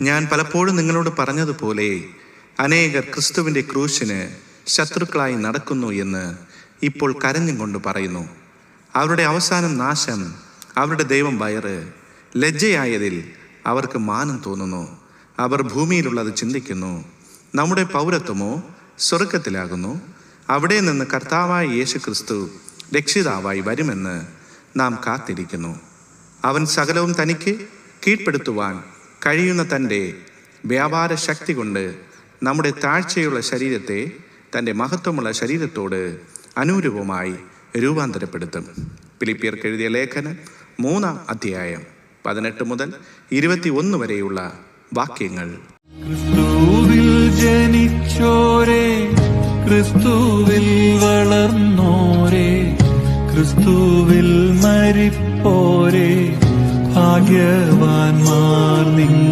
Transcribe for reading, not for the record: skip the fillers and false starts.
ഞാൻ പലപ്പോഴും നിങ്ങളോട് പറഞ്ഞതുപോലെ അനേകർ ക്രിസ്തുവിൻ്റെ ക്രൂശിന് ശത്രുക്കളായി നടക്കുന്നു എന്ന് ഇപ്പോൾ കരഞ്ഞും കൊണ്ട് പറയുന്നു. അവരുടെ അവസാനം നാശം, അവരുടെ ദൈവം വയറ്. ലജ്ജയായതിൽ അവർക്ക് മാനം തോന്നുന്നു. അവർ ഭൂമിയിലുള്ളത് ചിന്തിക്കുന്നു. നമ്മുടെ പൗരത്വമോ സ്വർഗത്തിലാകുന്നു. അവിടെ നിന്ന് കർത്താവായ യേശു ക്രിസ്തു രക്ഷിതാവായി വരുമെന്ന് നാം കാത്തിരിക്കുന്നു. അവൻ സകലവും തനിക്ക് കീഴ്പ്പെടുത്തുവാൻ കഴിയുന്ന തൻ്റെ വ്യാപാര ശക്തി കൊണ്ട് നമ്മുടെ താഴ്ചയുള്ള ശരീരത്തെ തൻ്റെ മഹത്വമുള്ള ശരീരത്തോട് അനുരൂപമായി രൂപാന്തരപ്പെടുത്തും. ഫിലിപ്പിയർക്ക് എഴുതിയ ലേഖനം 3-ാം അധ്യായം 18 മുതൽ 21 വരെയുള്ള വാക്യങ്ങൾ. ക്രിസ്തുവിൽ ജനിച്ചോരേ, ക്രിസ്തുവിൽ വളർന്നോരേ, ക്രിസ്തുവിൽ മരിപ്പോരേ, ഭാഗ്യവാന്മാർ നിങ്ങൾ.